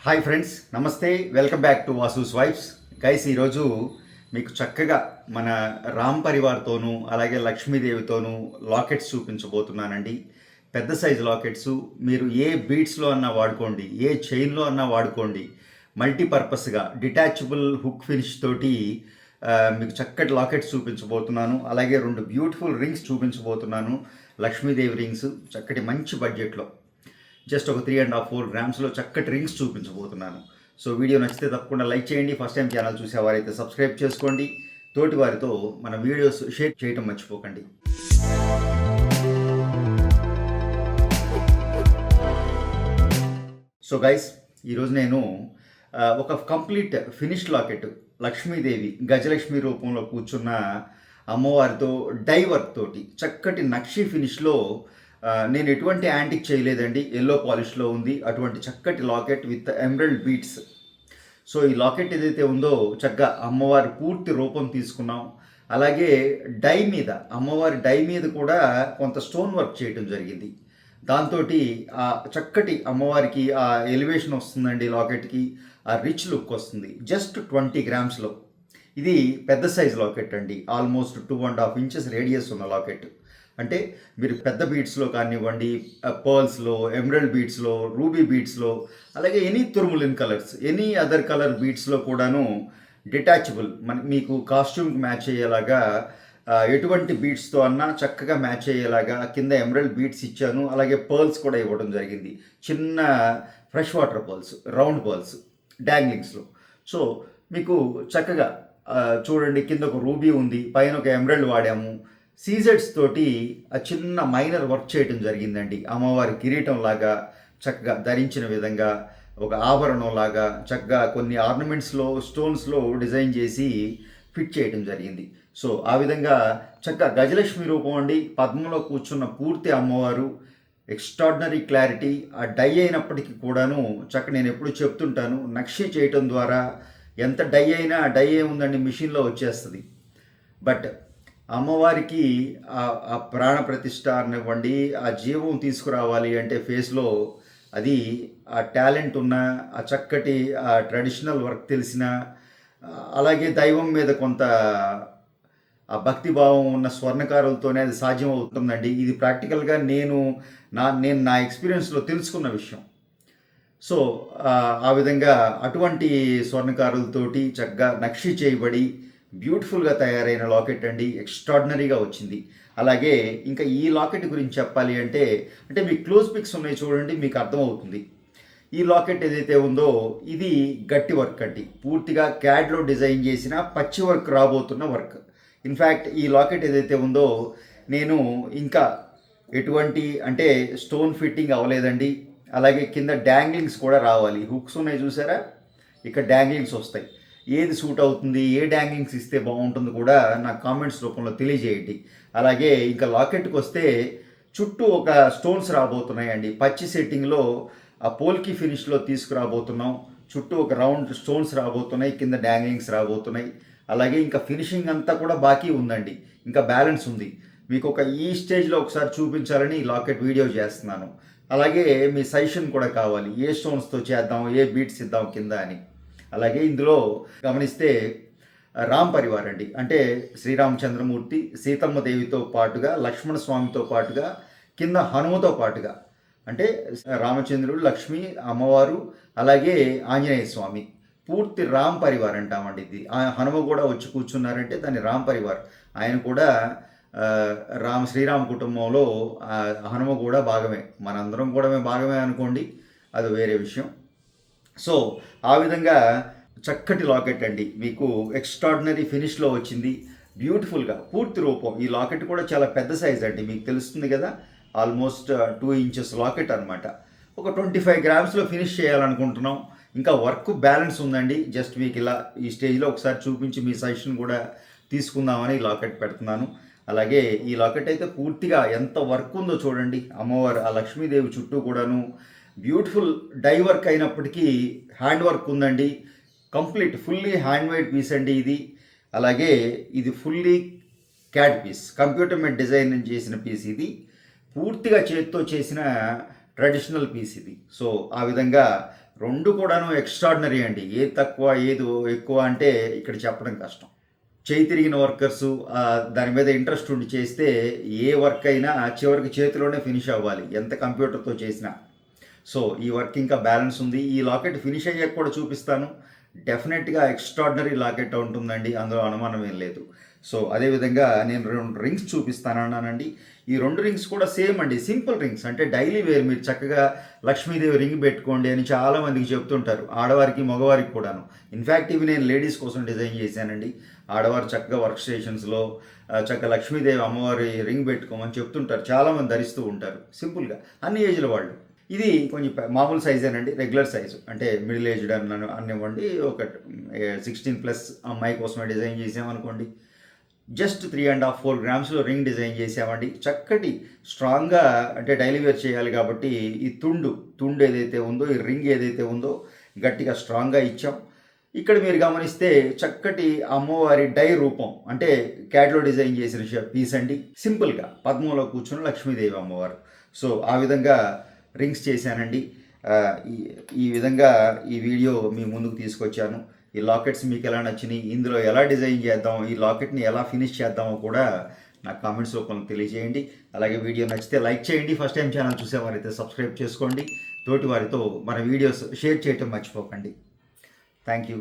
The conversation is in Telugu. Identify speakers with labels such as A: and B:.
A: హాయ్ ఫ్రెండ్స్, నమస్తే. Welcome back to Vasu's vibes. Guys, ఈరోజు మీకు చక్కగా మన రామ్ పరివార్తోనూ అలాగే లక్ష్మీదేవితోనూ లాకెట్స్ చూపించబోతున్నానండి. పెద్ద సైజు లాకెట్స్. మీరు ఏ బీట్స్లో అన్నా వాడుకోండి, ఏ చైన్లో అన్నా వాడుకోండి. మల్టీపర్పస్గా డిటాచబుల్ హుక్ ఫినిష్ తోటి మీకు చక్కటి లాకెట్స్ చూపించబోతున్నాను. అలాగే 2 బ్యూటిఫుల్ రింగ్స్ చూపించబోతున్నాను. లక్ష్మీదేవి రింగ్స్ చక్కటి మంచి బడ్జెట్లో, జస్ట్ ఒక 3.5-4 గ్రామ్స్లో చక్కటి రింగ్స్ చూపించబోతున్నాను. సో వీడియో నచ్చితే తప్పకుండా లైక్ చేయండి. ఫస్ట్ టైం ఛానల్ చూసేవారైతే సబ్స్క్రైబ్ చేసుకోండి. తోటి వారితో మన వీడియోస్ షేర్ చేయటం మర్చిపోకండి. సో గైస్, ఈరోజు నేను ఒక complete finish locket, Lakshmidevi Gajalakshmi రూపంలో కూర్చున్న అమ్మవారితో డైవర్క్ తోటి చక్కటి నక్షి ఫినిష్లో, నేను ఎటువంటి యాంటిక్ చేయలేదండి, ఎల్లో పాలిష్లో ఉంది. అటువంటి చక్కటి locket with emerald beads. So ఈ లాకెట్ ఏదైతే ఉందో చక్కగా అమ్మవారి పూర్తి రూపం తీసుకున్నాం. అలాగే డై మీద, అమ్మవారి డై మీద కూడా కొంత స్టోన్ వర్క్ చేయడం జరిగింది. దాంతో ఆ చక్కటి అమ్మవారికి ఆ ఎలివేషన్ వస్తుందండి, లాకెట్కి ఆ రిచ్ లుక్ వస్తుంది. జస్ట్ 20 గ్రామ్స్లో. ఇది పెద్ద సైజ్ లాకెట్ అండి, ఆల్మోస్ట్ 2.5 ఇంచెస్ రేడియస్ ఉన్న లాకెట్. అంటే మీరు పెద్ద బీట్స్లో కానివ్వండి, పర్ల్స్లో, ఎమరల్డ్ బీట్స్లో, రూబీ బీట్స్లో, అలాగే any tourmaline colours, any other colour బీట్స్లో కూడాను డిటాచబుల్, మీకు కాస్ట్యూమ్కి మ్యాచ్ అయ్యేలాగా ఎటువంటి బీట్స్తో అన్నా చక్కగా మ్యాచ్ అయ్యేలాగా కింద ఎమరల్డ్ బీట్స్ ఇచ్చాను. అలాగే పర్ల్స్ కూడా ఇవ్వడం జరిగింది, చిన్న fresh water pearls, round pearls డాంగ్లింగ్స్లో. సో మీకు చక్కగా చూడండి, కింద ఒక రూబీ ఉంది, పైన ఒక ఎమరల్డ్ వాడాము. సీజెడ్స్ తోటి ఆ చిన్న మైనర్ వర్క్ చేయడం జరిగిందండి. అమ్మవారి కిరీటం లాగా చక్కగా ధరించిన విధంగా, ఒక ఆభరణం లాగా చక్కగా కొన్ని ఆర్నమెంట్స్లో, స్టోన్స్లో డిజైన్ చేసి ఫిట్ చేయడం జరిగింది. సో ఆ విధంగా చక్కగా గజలక్ష్మి రూపం అండి, పద్మంలో కూర్చున్న పూర్తి అమ్మవారు. Extraordinary clarity. ఆ డై అయినప్పటికీ కూడాను నేను ఎప్పుడు చెప్తుంటాను, నక్షి చేయటం ద్వారా ఎంత డై అయినా, డై ఏముందండి మిషన్లో వచ్చేస్తుంది. బట్ అమ్మవారికి ఆ ప్రాణ ప్రతిష్ఠ అనివ్వండి, ఆ జీవం తీసుకురావాలి అంటే ఫేస్లో, అది ఆ టాలెంట్ ఉన్న, ఆ చక్కటి ఆ ట్రెడిషనల్ వర్క్ తెలిసిన, అలాగే దైవం మీద కొంత ఆ భక్తిభావం ఉన్న స్వర్ణకారులతోనే అది సాధ్యం అవుతుందండి. ఇది ప్రాక్టికల్గా నేను నా ఎక్స్పీరియన్స్లో తెలుసుకున్న విషయం. సో ఆ విధంగా అటువంటి స్వర్ణకారులతోటి చక్కగా నక్షి చేయబడి బ్యూటిఫుల్గా తయారైన లాకెట్ అండి, ఎక్స్ట్రాడినరీగా వచ్చింది. అలాగే ఇంకా ఈ లాకెట్ గురించి చెప్పాలి అంటే మీకు క్లోజ్ పిక్స్ ఉన్నాయి చూడండి, మీకు అర్థమవుతుంది. ఈ లాకెట్ ఏదైతే ఉందో ఇది గట్టి వర్క్ అండి, పూర్తిగా క్యాడ్లో డిజైన్ చేసిన పచ్చి వర్క్ రాబోతున్న వర్క్. ఇన్ఫ్యాక్ట్ ఈ లాకెట్ ఏదైతే ఉందో నేను ఇంకా ఎటువంటి అంటే స్టోన్ ఫిట్టింగ్ అవ్వలేదండి. అలాగే కింద డాంగ్లింగ్స్ కూడా రావాలి. హుక్స్ ఉన్నాయి చూసారా, ఇక్కడ డాంగ్లింగ్స్ వస్తాయి. ఏది సూట్ అవుతుంది, ఏ డాంగ్లింగ్స్ ఇస్తే బాగుంటుంది కూడా నాకు కామెంట్స్ రూపంలో తెలియజేయండి. అలాగే ఇంకా లాకెట్కి వస్తే చుట్టూ ఒక స్టోన్స్ రాబోతున్నాయండి, పచ్చి సెట్టింగ్లో ఆ పోల్కి ఫినిష్లో తీసుకురాబోతున్నాం. చుట్టూ ఒక రౌండ్ స్టోన్స్ రాబోతున్నాయి, కింద డాంగ్లింగ్స్ రాబోతున్నాయి. అలాగే ఇంకా ఫినిషింగ్ అంతా కూడా బాకీ ఉందండి, ఇంకా బ్యాలెన్స్ ఉంది. మీకు ఒక ఈ స్టేజ్లో ఒకసారి చూపించాలని ఈ లాకెట్ వీడియో చేస్తున్నాను. అలాగే మీ సజెషన్ కూడా కావాలి, ఏ స్టోన్స్తో చేద్దాం, ఏ బీట్స్ ఇద్దాం కింద అని. అలాగే ఇందులో గమనిస్తే రామ్ పరివార్ అండి, అంటే శ్రీరామచంద్రమూర్తి, సీతమ్మ దేవితో పాటుగా, లక్ష్మణ స్వామితో పాటుగా, కింద హనుమతో పాటుగా, అంటే రామచంద్రుడు, లక్ష్మి అమ్మవారు, అలాగే ఆంజనేయ స్వామి, పూర్తి రామ్ పరివార్ అంటామండి. ఇది హనుమ కూడా వచ్చి కూర్చున్నారంటే దాన్ని రామ్ పరివార్. ఆయన కూడా శ్రీరామ కుటుంబంలో హనుమ కూడా భాగమే, మనందరం కూడా భాగమే అనుకోండి, అది వేరే విషయం. సో ఆ విధంగా చక్కటి లాకెట్ అండి, మీకు ఎక్స్ట్రాడినరీ ఫినిష్లో వచ్చింది, బ్యూటిఫుల్గా పూర్తి రూపం. ఈ లాకెట్ కూడా చాలా పెద్ద సైజ్ అండి, మీకు తెలుస్తుంది కదా, ఆల్మోస్ట్ 2 ఇంచెస్ లాకెట్ అనమాట. ఒక 25 గ్రామ్స్లో ఫినిష్ చేయాలనుకుంటున్నాం. ఇంకా వర్క్ బ్యాలెన్స్ ఉందండి. జస్ట్ మీకు ఇలా ఈ స్టేజ్లో ఒకసారి చూపించి మీ సజెషన్ కూడా తీసుకుందామని లాకెట్ పెడుతున్నాను. అలాగే ఈ లాకెట్ అయితే పూర్తిగా ఎంత వర్క్ ఉందో చూడండి. అమ్మవారు ఆ లక్ష్మీదేవి చుట్టూ కూడాను బ్యూటిఫుల్ డై వర్క్ అయినప్పటికీ హ్యాండ్ వర్క్ ఉందండి. Complete fully hand made piece అండి ఇది. అలాగే ఇది ఫుల్లీ క్యాడ్ పీస్, కంప్యూటర్ మీద డిజైన్ చేసిన పీస్ ఇది. పూర్తిగా చేతితో చేసిన ట్రెడిషనల్ పీస్ ఇది. సో ఆ విధంగా రెండు కూడాను ఎక్స్ట్రాడినరీ అండి. ఏది తక్కువ ఏది ఎక్కువ అంటే ఇక్కడ చెప్పడం కష్టం. చేయి తిరిగిన వర్కర్సు దాని మీద ఇంట్రెస్ట్ ఉండి చేస్తే ఏ వర్క్ అయినా చివరికి చేతిలోనే ఫినిష్ అవ్వాలి, ఎంత కంప్యూటర్తో చేసినా. సో ఈ వర్క్ ఇంకా బ్యాలెన్స్ ఉంది. ఈ లాకెట్ ఫినిష్ అయ్యాక కూడా చూపిస్తాను. డెఫినెట్గా ఎక్స్ట్రాడినరీ లాకెట్ ఉంటుందండి, అందులో అనుమానం ఏం లేదు. సో అదేవిధంగా నేను 2 రింగ్స్ చూపిస్తానన్నానండి. ఈ 2 రింగ్స్ కూడా సేమ్ అండి, సింపుల్ రింగ్స్. అంటే డైలీ వేర్ మీరు చక్కగా లక్ష్మీదేవి రింగ్ పెట్టుకోండి అని చాలామందికి చెప్తుంటారు, ఆడవారికి మగవారికి కూడాను. ఇన్ఫ్యాక్ట్ ఇవి నేను లేడీస్ కోసం డిజైన్ చేశానండి. ఆడవారు చక్కగా వర్క్ స్టేషన్స్లో చక్కగా లక్ష్మీదేవి అమ్మవారి రింగ్ పెట్టుకోమని చెప్తుంటారు, చాలామంది ధరిస్తూ ఉంటారు సింపుల్గా, అన్ని ఏజ్ల వాళ్ళు. ఇది కొంచెం మామూలు సైజేనండి, రెగ్యులర్ సైజు. అంటే మిడిల్ ఏజ్డ్ అనివ్వండి, ఒక 16+ అమ్మాయి కోసమే డిజైన్ చేసామనుకోండి. జస్ట్ 3.5-4 గ్రామ్స్లో రింగ్ డిజైన్ చేసామండి. చక్కటి స్ట్రాంగ్గా, అంటే డైలీ వేర్ చేయాలి కాబట్టి ఈ తుండు ఏదైతే ఉందో, ఈ రింగ్ ఏదైతే ఉందో గట్టిగా స్ట్రాంగ్గా ఇచ్చాం. ఇక్కడ మీరు గమనిస్తే చక్కటి అమ్మవారి డై రూపం, అంటే క్యాట్లో డిజైన్ చేసిన పీస్ అండి. సింపుల్గా పద్మంలో కూర్చున్న లక్ష్మీదేవి అమ్మవారు. సో ఆ విధంగా రింగ్స్ చేశానండి. ఈ విధంగా ఈ వీడియో మీ ముందుకు తీసుకొచ్చాను. ఈ లాకెట్స్ మీకు ఎలా నచ్చినాయి, ఇందులో ఎలా డిజైన్ చేద్దాం, ఈ లాకెట్ని ఎలా ఫినిష్ చేద్దామో కూడా నాకు కామెంట్స్ రూపంలో తెలియజేయండి. అలాగే వీడియో నచ్చితే లైక్ చేయండి. ఫస్ట్ టైం ఛానల్ చూసేవారైతే సబ్స్క్రైబ్ చేసుకోండి. తోటి వారితో మన వీడియోస్ షేర్ చేయటం మర్చిపోకండి. Thank you.